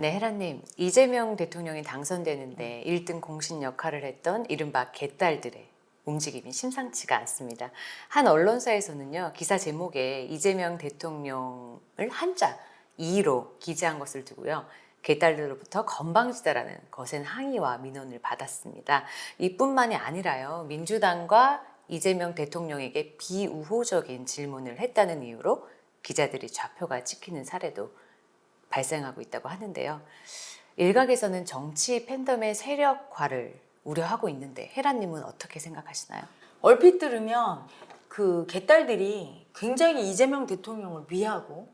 네, 헤라님. 이재명 대통령이 당선되는데 1등 공신 역할을 했던 이른바 개딸들의 움직임이 심상치가 않습니다. 한 언론사에서는요, 기사 제목에 이재명 대통령을 한자 2로 기재한 것을 두고요, 개딸들로부터 건방지다라는 거센 항의와 민원을 받았습니다. 이뿐만이 아니라요, 민주당과 이재명 대통령에게 비우호적인 질문을 했다는 이유로 기자들이 좌표가 찍히는 사례도 발생하고 있다고 하는데요. 일각에서는 정치 팬덤의 세력화를 우려하고 있는데 헤라님은 어떻게 생각하시나요? 얼핏 들으면 그 개딸들이 굉장히 이재명 대통령을 위하고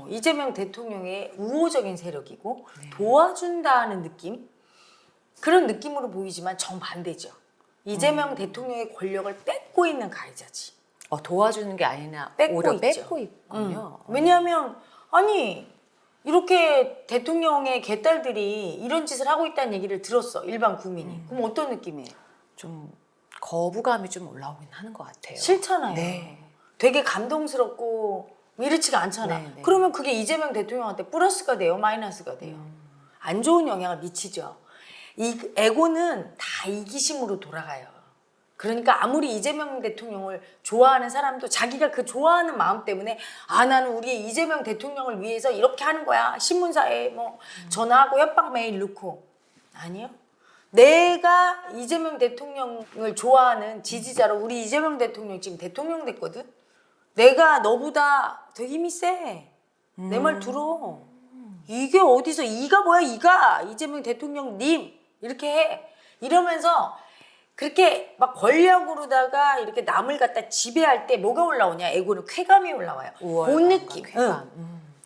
이재명 대통령의 우호적인 세력이고 도와준다는 느낌? 그런 느낌으로 보이지만 정반대죠. 이재명 대통령의 권력을 뺏고 있는 가해자지. 도와주는 게 아니라 뺏고 오히려 있죠. 뺏고 있군요. 왜냐하면 아니 이렇게 대통령의 개딸들이 이런 짓을 하고 있다는 얘기를 들었어, 일반 국민이. 그럼 어떤 느낌이에요? 좀 거부감이 좀 올라오긴 하는 것 같아요. 싫잖아요. 네. 되게 감동스럽고 이렇지가 않잖아. 네, 네. 그러면 그게 이재명 대통령한테 플러스가 돼요, 마이너스가 돼요? 안 좋은 영향을 미치죠. 이 에고는 다 이기심으로 돌아가요. 그러니까 아무리 이재명 대통령을 좋아하는 사람도 자기가 그 좋아하는 마음 때문에 나는 우리 이재명 대통령을 위해서 이렇게 하는 거야. 신문사에 뭐 전화하고 협박 메일 넣고. 아니요. 내가 이재명 대통령을 좋아하는 지지자로, 우리 이재명 대통령 지금 대통령 됐거든. 내가 너보다 더 힘이 세. 내 말 들어. 이게 어디서 이가 뭐야, 이가 이재명 대통령님 이렇게 해. 이러면서 그렇게 막 권력으로다가 이렇게 남을 갖다 지배할 때 뭐가 올라오냐? 에고는 쾌감이 올라와요. 그 느낌. 쾌감.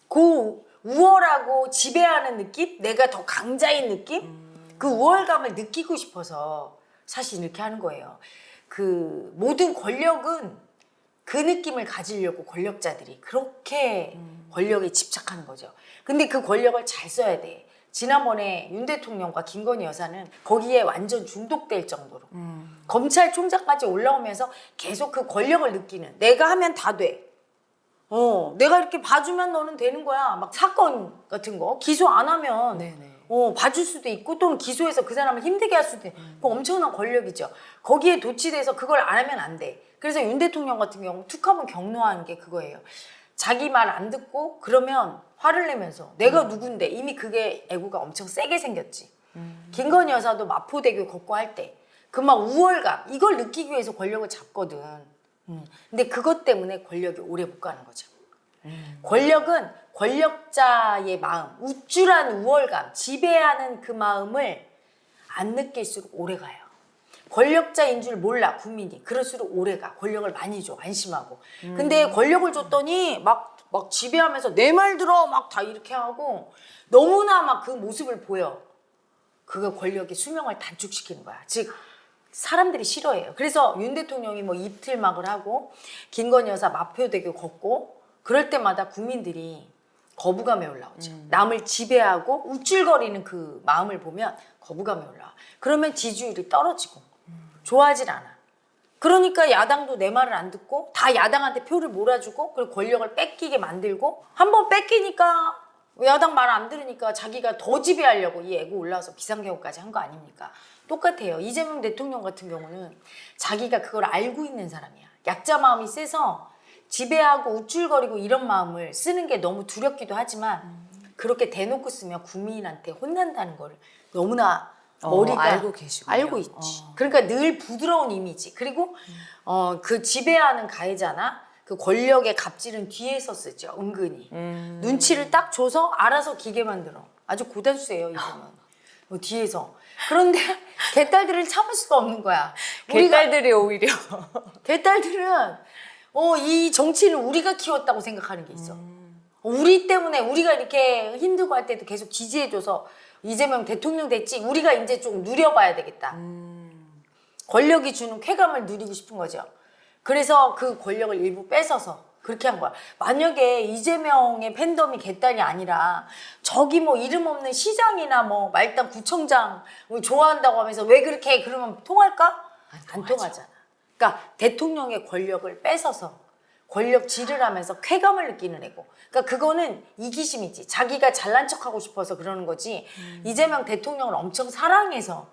그 우월하고 지배하는 느낌? 내가 더 강자인 느낌? 그 우월감을 느끼고 싶어서 사실 이렇게 하는 거예요. 그 모든 권력은 그 느낌을 가지려고 권력자들이 그렇게 권력에 집착하는 거죠. 근데 그 권력을 잘 써야 돼. 지난번에 윤 대통령과 김건희 여사는 거기에 완전 중독될 정도로 검찰총장까지 올라오면서 계속 그 권력을 느끼는, 내가 하면 다 돼. 내가 이렇게 봐주면 너는 되는 거야. 막 사건 같은 거 기소 안 하면 네네. 봐줄 수도 있고, 또는 기소해서 그 사람을 힘들게 할 수도 있고. 그 엄청난 권력이죠. 거기에 도취돼서 그걸 안 하면 안 돼. 그래서 윤 대통령 같은 경우 툭하면 경로하는 게 그거예요. 자기 말 안 듣고 그러면 화를 내면서 내가 누군데, 이미 그게 애고가 엄청 세게 생겼지. 김건희 여사도 마포대교 걷고 할 때 그 막 우월감, 이걸 느끼기 위해서 권력을 잡거든. 근데 그것 때문에 권력이 오래 못 가는 거죠. 권력은 권력자의 마음, 우쭐한 우월감, 지배하는 그 마음을 안 느낄수록 오래 가요. 권력자인 줄 몰라 국민이. 그럴수록 오래가. 권력을 많이 줘, 안심하고. 근데 권력을 줬더니 막 지배하면서 내 말 들어 막 다 이렇게 하고 너무나 막 그 모습을 보여. 그거 권력의 수명을 단축시키는 거야. 즉 사람들이 싫어해요. 그래서 윤 대통령이 뭐 입틀막을 하고 김건희 여사 마포대교 걷고 그럴 때마다 국민들이 거부감이 올라오죠. 남을 지배하고 우쭐거리는 그 마음을 보면 거부감이 올라와. 그러면 지지율이 떨어지고 좋아하질 않아. 그러니까 야당도 내 말을 안 듣고 다 야당한테 표를 몰아주고, 그리고 권력을 뺏기게 만들고, 한번 뺏기니까 야당 말 안 들으니까 자기가 더 지배하려고 이 애고 올라와서 비상경호까지 한 거 아닙니까? 똑같아요. 이재명 대통령 같은 경우는 자기가 그걸 알고 있는 사람이야. 약자 마음이 세서 지배하고 우쭐거리고 이런 마음을 쓰는 게 너무 두렵기도 하지만 그렇게 대놓고 쓰면 국민한테 혼난다는 걸 너무나 머리가 알고 계시군요. 알고 있지. 그러니까 늘 부드러운 이미지. 그리고 그 지배하는 가해자나 그 권력의 갑질은 뒤에서 쓰죠. 은근히. 눈치를 딱 줘서 알아서 기계 만들어. 아주 고단수예요, 이거는. 뒤에서. 그런데 개딸들을 참을 수가 없는 거야. 개딸들이 오히려 개딸들은 이 정치는 우리가 키웠다고 생각하는 게 있어. 우리 때문에 우리가 이렇게 힘들고 할 때도 계속 지지해줘서 이재명 대통령 됐지, 우리가 이제 좀 누려봐야 되겠다. 권력이 주는 쾌감을 누리고 싶은 거죠. 그래서 그 권력을 일부 뺏어서 그렇게 한 거야. 만약에 이재명의 팬덤이 개딸이 아니라 저기 뭐 이름 없는 시장이나 뭐 말단 구청장 좋아한다고 하면서 왜 그렇게 해? 그러면 통할까? 안 통하잖아. 그러니까 대통령의 권력을 뺏어서 권력질을 하면서 쾌감을 느끼는 애고. 그러니까 그거는 이기심이지. 자기가 잘난 척하고 싶어서 그러는 거지. 이재명 대통령을 엄청 사랑해서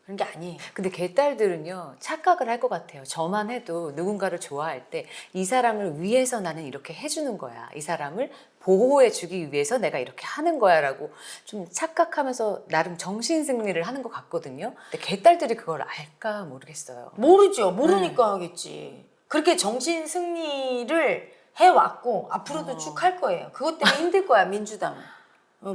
그런 게 아니에요. 근데 개딸들은요 착각을 할 것 같아요. 저만 해도 누군가를 좋아할 때 이 사람을 위해서 나는 이렇게 해주는 거야. 이 사람을 보호해주기 위해서 내가 이렇게 하는 거야라고 좀 착각하면서 나름 정신승리를 하는 것 같거든요. 근데 개딸들이 그걸 알까 모르겠어요. 모르죠. 모르니까 하겠지. 그렇게 정신 승리를 해왔고 앞으로도 쭉 할 거예요. 그것 때문에 힘들 거야 민주당은.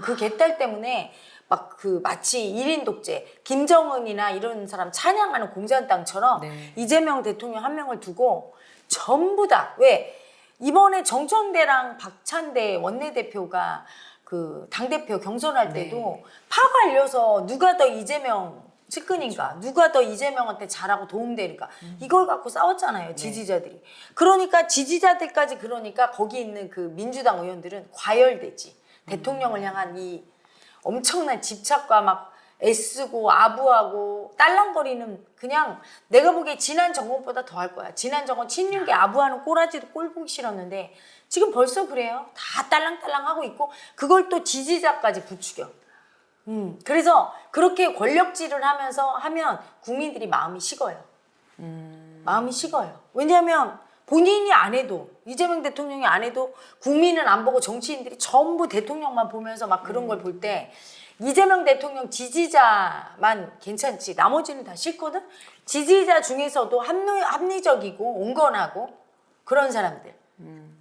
그 개딸 때문에 막 그 마치 1인 독재, 김정은이나 이런 사람 찬양하는 공산당처럼 네. 이재명 대통령 한 명을 두고 전부 다 왜 이번에 정청래랑 박찬대 원내대표가 그 당대표 경선할 때도 네. 파가 알려서 누가 더 이재명 측근인가, 누가 더 이재명한테 잘하고 도움되니까 이걸 갖고 싸웠잖아요, 지지자들이. 그러니까 지지자들까지 그러니까 거기 있는 그 민주당 의원들은 과열되지. 대통령을 향한 이 엄청난 집착과 막 애쓰고 아부하고 딸랑거리는 그냥 내가 보기에 지난 정권보다 더 할 거야. 지난 정권 친윤계 아부하는 꼬라지도 꼴 보기 싫었는데 지금 벌써 그래요. 다 딸랑딸랑하고 있고 그걸 또 지지자까지 부추겨. 그래서 그렇게 권력질을 하면서 하면 국민들이 마음이 식어요. 마음이 식어요. 왜냐하면 본인이 안 해도 이재명 대통령이 안 해도 국민은 안 보고 정치인들이 전부 대통령만 보면서 막 그런 걸 볼 때 이재명 대통령 지지자만 괜찮지 나머지는 다 싫거든. 지지자 중에서도 합리적이고 온건하고 그런 사람들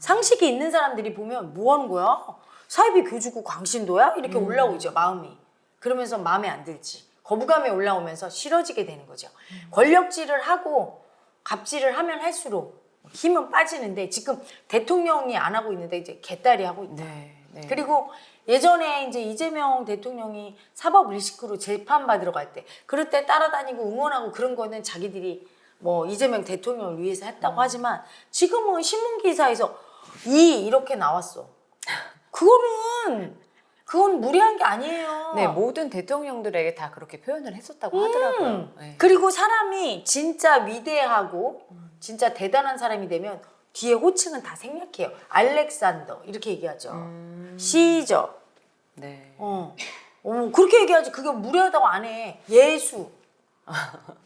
상식이 있는 사람들이 보면 뭐 하는 거야? 사이비 교주고 광신도야? 이렇게 올라오죠 마음이. 그러면서 마음에 안 들지. 거부감이 올라오면서 싫어지게 되는 거죠. 권력질을 하고 갑질을 하면 할수록 힘은 빠지는데 지금 대통령이 안 하고 있는데 이제 개딸이 하고 있다. 네. 그리고 예전에 이제 이재명 대통령이 사법 리스크로 재판 받으러 갈 때 그럴 때 따라다니고 응원하고 그런 거는 자기들이 뭐 이재명 대통령을 위해서 했다고 하지만 지금은 신문 기사에서 이렇게 나왔어. 그건 무리한 게 아니에요. 네, 모든 대통령들에게 다 그렇게 표현을 했었다고 하더라고요. 네. 그리고 사람이 진짜 위대하고 진짜 대단한 사람이 되면 뒤에 호칭은 다 생략해요. 알렉산더 이렇게 얘기하죠. 시저. 네. 그렇게 얘기하지. 그게 무례하다고 안 해. 예수.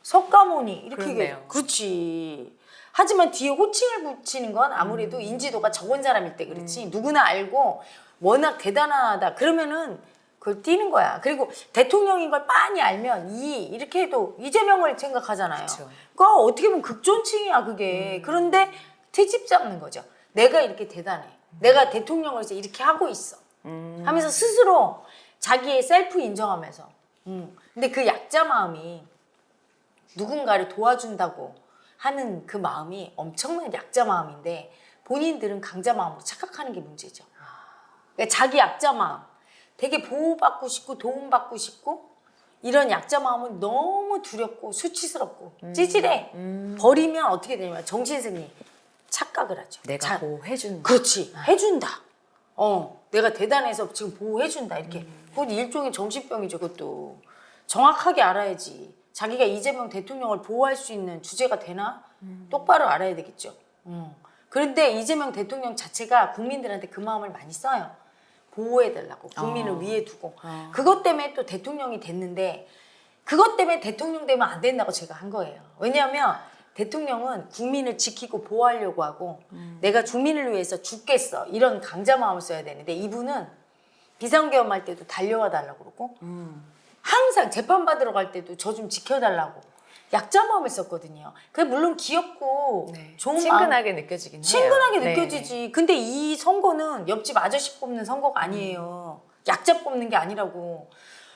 석가모니 이렇게 그렇네요. 얘기해. 그렇지. 하지만 뒤에 호칭을 붙이는 건 아무래도 인지도가 적은 사람일 때 그렇지. 누구나 알고 워낙 대단하다. 그러면은 그걸 띄는 거야. 그리고 대통령인 걸 빤히 알면 이렇게 해도 이재명을 생각하잖아요. 그쵸. 그러니까 어떻게 보면 극존칭이야 그게. 그런데 트집 잡는 거죠. 내가 이렇게 대단해. 내가 대통령으로서 이렇게 하고 있어. 하면서 스스로 자기의 셀프 인정하면서. 근데 그 약자 마음이 누군가를 도와준다고 하는 그 마음이 엄청난 약자 마음인데 본인들은 강자 마음으로 착각하는 게 문제죠. 그러니까 자기 약자 마음, 되게 보호받고 싶고 도움받고 싶고 이런 약자 마음은 너무 두렵고 수치스럽고 찌질해. 버리면 어떻게 되냐면 정신승리, 착각을 하죠. 내가 보호해준다. 그렇지. 해준다. 내가 대단해서 지금 보호해준다. 이렇게. 그건 일종의 정신병이죠. 그것도. 정확하게 알아야지. 자기가 이재명 대통령을 보호할 수 있는 주제가 되나? 똑바로 알아야 되겠죠. 그런데 이재명 대통령 자체가 국민들한테 그 마음을 많이 써요. 보호해달라고. 국민을 위해 두고. 그것 때문에 또 대통령이 됐는데 그것 때문에 대통령 되면 안 된다고 제가 한 거예요. 왜냐하면 대통령은 국민을 지키고 보호하려고 하고 내가 국민을 위해서 죽겠어. 이런 강자 마음을 써야 되는데 이분은 비상계엄할 때도 달려와 달라고 그러고 항상 재판받으러 갈 때도 저 좀 지켜달라고 약자 마음을 썼거든요. 그게 물론 귀엽고 네. 좋은 친근하게 느껴지긴 해요. 친근하게 네. 느껴지지. 근데 이 선거는 옆집 아저씨 뽑는 선거가 아니에요. 약자 뽑는 게 아니라고.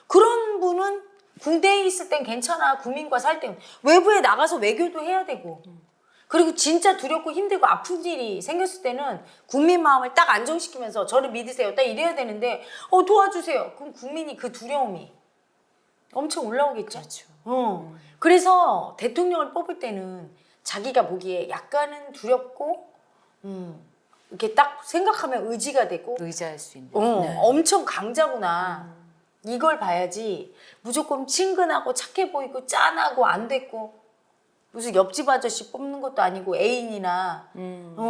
그런 분은 군대에 있을 땐 괜찮아. 국민과 살 땐. 외부에 나가서 외교도 해야 되고. 그리고 진짜 두렵고 힘들고 아픈 일이 생겼을 때는 국민 마음을 딱 안정시키면서 저를 믿으세요. 딱 이래야 되는데 도와주세요. 그럼 국민이 그 두려움이 엄청 올라오겠죠. 그렇죠. 그래서 대통령을 뽑을 때는 자기가 보기에 약간은 두렵고 이렇게 딱 생각하면 의지가 되고 의지할 수 있는. 네. 엄청 강자구나. 이걸 봐야지 무조건 친근하고 착해 보이고 짠하고 안 됐고 무슨 옆집 아저씨 뽑는 것도 아니고 애인이나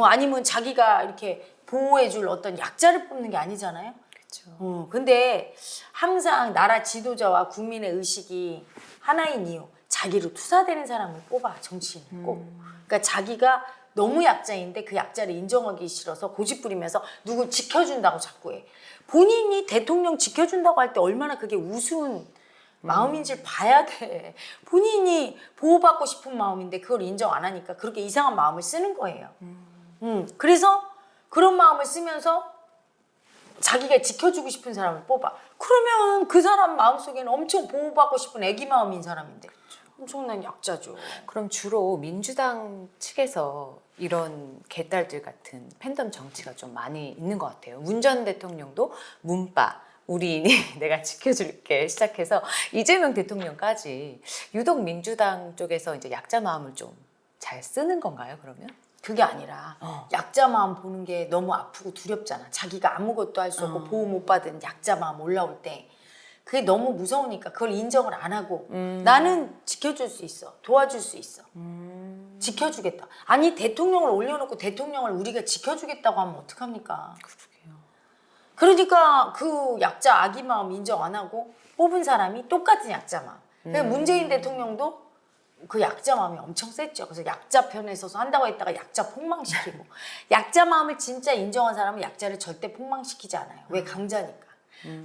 아니면 자기가 이렇게 보호해줄 어떤 약자를 뽑는 게 아니잖아요. 그렇죠. 근데 항상 나라 지도자와 국민의 의식이 하나인 이유, 자기로 투사되는 사람을 뽑아, 정치인은 꼭. 그러니까 자기가 너무 약자인데 그 약자를 인정하기 싫어서 고집 부리면서 누구 지켜준다고 자꾸 해. 본인이 대통령 지켜준다고 할 때 얼마나 그게 우스운 마음인지를 봐야 돼. 본인이 보호받고 싶은 마음인데 그걸 인정 안 하니까 그렇게 이상한 마음을 쓰는 거예요. 그래서 그런 마음을 쓰면서 자기가 지켜주고 싶은 사람을 뽑아. 그러면 그 사람 마음속에는 엄청 보호받고 싶은 애기 마음인 사람인데 엄청난 약자죠. 그럼 주로 민주당 측에서 이런 개딸들 같은 팬덤 정치가 좀 많이 있는 것 같아요. 문 전 대통령도 문빠, 우리인이 내가 지켜줄게 시작해서 이재명 대통령까지 유독 민주당 쪽에서 이제 약자 마음을 좀 잘 쓰는 건가요, 그러면? 그게 아니라 약자 마음 보는 게 너무 아프고 두렵잖아. 자기가 아무것도 할 수 없고 보호 못 받은 약자 마음 올라올 때 그게 너무 무서우니까 그걸 인정을 안 하고 나는 지켜줄 수 있어. 도와줄 수 있어. 지켜주겠다. 아니 대통령을 올려놓고 대통령을 우리가 지켜주겠다고 하면 어떡합니까? 그러게요. 그러니까 그 약자 아기 마음 인정 안 하고 뽑은 사람이 똑같은 약자 마음. 그러니까 문재인 대통령도 그 약자 마음이 엄청 셌죠. 그래서 약자 편에 서서 한다고 했다가 약자 폭망시키고 약자 마음을 진짜 인정한 사람은 약자를 절대 폭망시키지 않아요. 왜? 강자니까.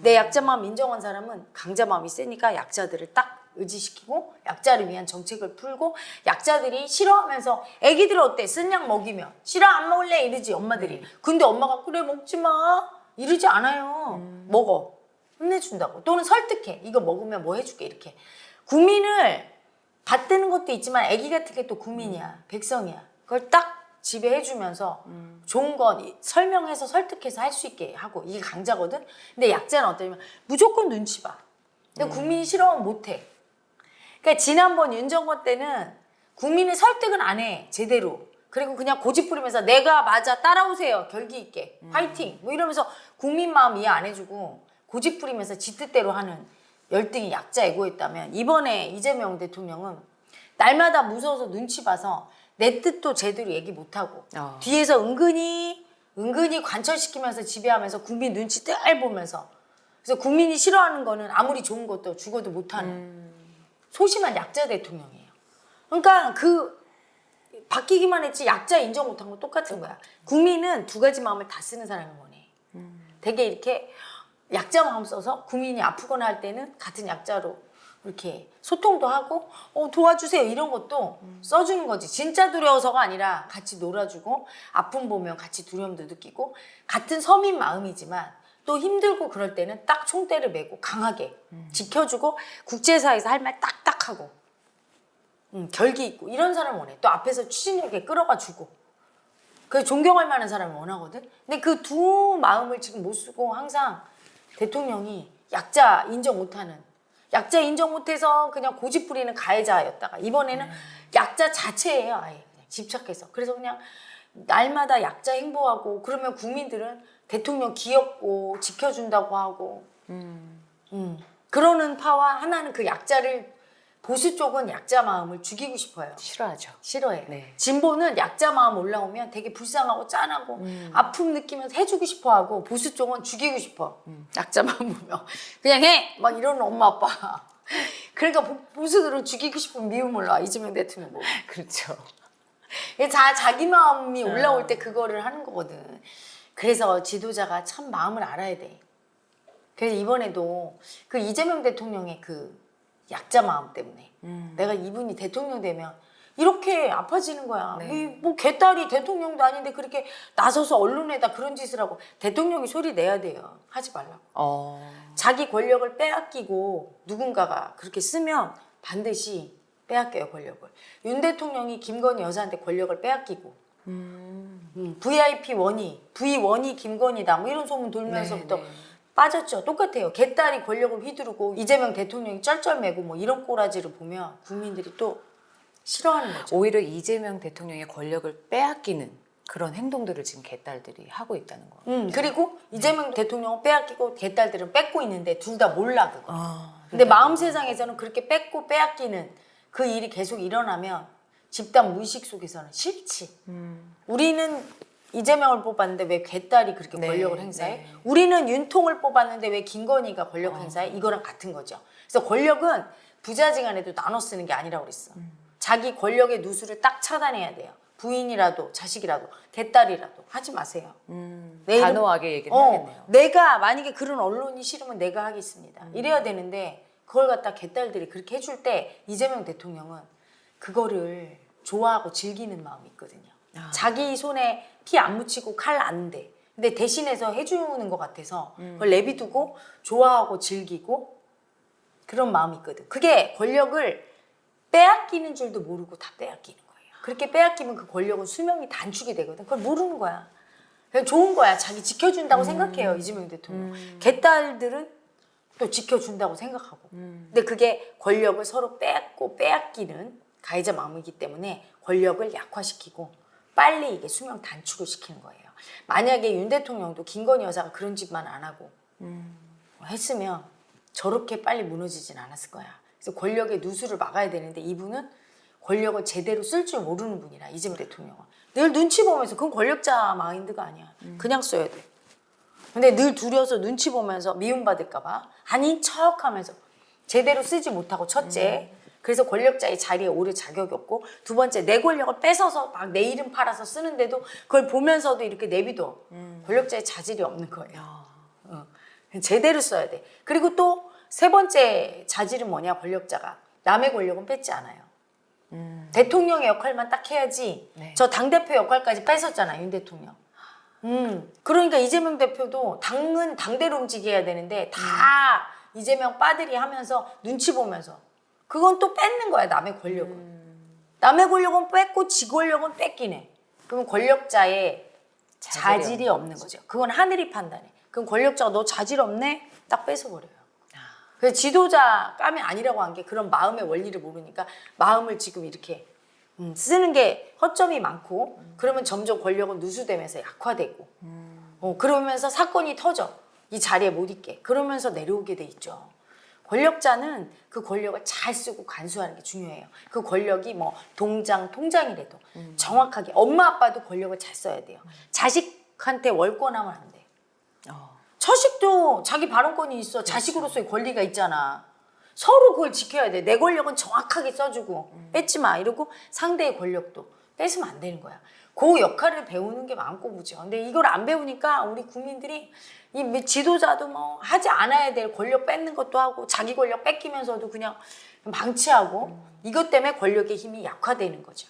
내 약자 마음 인정한 사람은 강자 마음이 세니까 약자들을 딱 의지시키고 약자를 위한 정책을 풀고 약자들이 싫어하면서 애기들 어때? 쓴 약 먹이면 싫어 안 먹을래 이러지 엄마들이. 근데 엄마가 그래 먹지 마 이러지 않아요. 먹어. 혼내준다고. 또는 설득해. 이거 먹으면 뭐 해줄게 이렇게. 국민을 받드는 것도 있지만 애기 같은 게 또 국민이야. 백성이야. 그걸 딱 지배해주면서 좋은 건 설명해서 설득해서 할 수 있게 하고 이게 강자거든. 근데 약자는 어떠냐면 무조건 눈치 봐. 근데 국민이 싫어하면 못해. 그러니까 지난번 윤정권 때는 국민의 설득은 안 해. 제대로. 그리고 그냥 고집 부리면서 내가 맞아 따라오세요. 결기 있게. 파이팅. 뭐 이러면서 국민 마음 이해 안 해주고 고집 부리면서 지 뜻대로 하는 열등이 약자 애고였다면 이번에 이재명 대통령은 날마다 무서워서 눈치 봐서 내 뜻도 제대로 얘기 못하고 뒤에서 은근히 관철시키면서 지배하면서 국민 눈치 뜰 보면서 그래서 국민이 싫어하는 거는 아무리 좋은 것도 죽어도 못하는 소심한 약자 대통령이에요. 그러니까 그 바뀌기만 했지 약자 인정 못한 건 똑같은 거야. 국민은 두 가지 마음을 다 쓰는 사람을 원해. 되게 이렇게 약자 마음 써서 국민이 아프거나 할 때는 같은 약자로 이렇게 소통도 하고 도와주세요 이런 것도 써주는 거지. 진짜 두려워서가 아니라 같이 놀아주고 아픔 보면 같이 두려움도 느끼고 같은 서민 마음이지만 또 힘들고 그럴 때는 딱 총대를 메고 강하게 지켜주고 국제사회에서 할 말 딱딱 하고 결기 있고 이런 사람을 원해. 또 앞에서 추진력 있게 끌어가 주고 그 존경할 만한 사람을 원하거든. 근데 그 두 마음을 지금 못 쓰고 항상 대통령이 약자 인정 못하는 약자 인정 못해서 그냥 고집 부리는 가해자였다가 이번에는 약자 자체예요. 아예 그냥 집착해서. 그래서 그냥 날마다 약자 행보하고 그러면 국민들은 대통령 귀엽고 지켜준다고 하고 그러는 파와 하나는 그 약자를 보수 쪽은 약자 마음을 죽이고 싶어요. 싫어하죠. 싫어해요. 네. 진보는 약자 마음 올라오면 되게 불쌍하고 짠하고 아픔 느끼면서 해주고 싶어하고 보수 쪽은 죽이고 싶어. 약자 마음 보면 그냥 해! 막 이러는 엄마 아빠. 그러니까 보수들은 죽이고 싶은 미움 올라와. 이재명 대통령 보면. 그렇죠. 자기 마음이 올라올 때 그거를 하는 거거든. 그래서 지도자가 참 마음을 알아야 돼. 그래서 이번에도 그 이재명 대통령의 그 약자 마음 때문에 내가 이분이 대통령 되면 이렇게 아파지는 거야. 네. 뭐 개딸이 대통령도 아닌데 그렇게 나서서 언론에다 그런 짓을 하고 대통령이 소리 내야 돼요. 하지 말라고. 자기 권력을 빼앗기고 누군가가 그렇게 쓰면 반드시 빼앗겨요 권력을. 윤 대통령이 김건희 여사한테 권력을 빼앗기고 VIP 원이 V1이 김건희다 뭐 이런 소문 돌면서부터 네. 빠졌죠. 똑같아요. 개딸이 권력을 휘두르고 이재명 대통령이 쩔쩔매고 뭐 이런 꼬라지를 보면 국민들이 또 싫어하는 거죠. 오히려 이재명 대통령의 권력을 빼앗기는 그런 행동들을 지금 개딸들이 하고 있다는 거. 그리고 이재명 대통령은 빼앗기고 개딸들은 뺏고 있는데 둘 다 몰라 그거. 근데 마음 세상에서는 그렇게 뺏고 빼앗기는 그 일이 계속 일어나면 집단 무의식 속에서는 싫지. 우리는 이재명을 뽑았는데 왜 괴딸이 그렇게 네, 권력을 행사해? 네. 우리는 윤통을 뽑았는데 왜 김건희가 권력 행사해? 이거랑 같은 거죠. 그래서 권력은 부자지간에도 나눠 쓰는 게 아니라고 그랬어. 자기 권력의 누수를 딱 차단해야 돼요. 부인이라도 자식이라도 개딸이라도 하지 마세요. 내 이름- 단호하게 얘기를 해야겠네요. 내가 만약에 그런 언론이 싫으면 내가 하겠습니다. 이래야 되는데 그걸 갖다 개딸들이 그렇게 해줄 때 이재명 대통령은 그거를 좋아하고 즐기는 마음이 있거든요. 자기 손에 피 안 묻히고 칼 안 대. 근데 대신해서 해주는 것 같아서 그걸 내비두고 좋아하고 즐기고 그런 마음이 있거든. 그게 권력을 빼앗기는 줄도 모르고 다 빼앗기는 거예요. 그렇게 빼앗기면 그 권력은 수명이 단축이 되거든. 그걸 모르는 거야. 그냥 좋은 거야. 자기 지켜준다고 생각해요. 이재명 대통령. 개딸들은 또 지켜준다고 생각하고. 근데 그게 권력을 서로 빼앗고 빼앗기는 가해자 마음이기 때문에 권력을 약화시키고 빨리 이게 수명 단축을 시키는 거예요. 만약에 윤 대통령도 김건희 여사가 그런 짓만 안 하고 했으면 저렇게 빨리 무너지진 않았을 거야. 그래서 권력의 누수를 막아야 되는데 이분은 권력을 제대로 쓸 줄 모르는 분이라 이재명 대통령은 늘 눈치 보면서 그건 권력자 마인드가 아니야. 그냥 써야 돼. 근데 늘 두려워서 눈치 보면서 미움받을까 봐 아닌 척하면서 제대로 쓰지 못하고 첫째 그래서 권력자의 자리에 오를 자격이 없고 두 번째 내 권력을 뺏어서 막 내 이름 팔아서 쓰는데도 그걸 보면서도 이렇게 내비둬. 권력자의 자질이 없는 거예요. 제대로 써야 돼. 그리고 또 세 번째 자질은 뭐냐 권력자가 남의 권력은 뺏지 않아요. 대통령의 역할만 딱 해야지. 네. 저 당대표 역할까지 뺏었잖아 윤 대통령. 그러니까 이재명 대표도 당은 당대로 움직여야 되는데 다 이재명 빠들이 하면서 눈치 보면서 그건 또 뺏는 거야 남의 권력은. 남의 권력은 뺏고 지 권력은 뺏기네. 그럼 권력자의 자질이 없는 거죠. 그건 하늘이 판단해. 그럼 권력자가 너 자질 없네? 딱 뺏어버려요. 그래서 지도자 까면 아니라고 한 게 그런 마음의 원리를 모르니까 마음을 지금 이렇게 쓰는 게 허점이 많고 그러면 점점 권력은 누수되면서 약화되고 그러면서 사건이 터져. 이 자리에 못 있게. 그러면서 내려오게 돼 있죠. 권력자는 그 권력을 잘 쓰고 간수하는 게 중요해요. 그 권력이 뭐 통장이라도 정확하게 엄마 아빠도 권력을 잘 써야 돼요. 자식한테 월권하면 안 돼. 자식도 자기 발언권이 있어. 자식으로서의 권리가 있잖아. 서로 그걸 지켜야 돼. 내 권력은 정확하게 써주고 뺏지 마 이러고 상대의 권력도 뺏으면 안 되는 거야. 그 역할을 배우는 게 마음고무죠. 근데 이걸 안 배우니까 우리 국민들이 이 지도자도 뭐 하지 않아야 될 권력 뺏는 것도 하고 자기 권력 뺏기면서도 그냥 방치하고 이것 때문에 권력의 힘이 약화되는 거죠.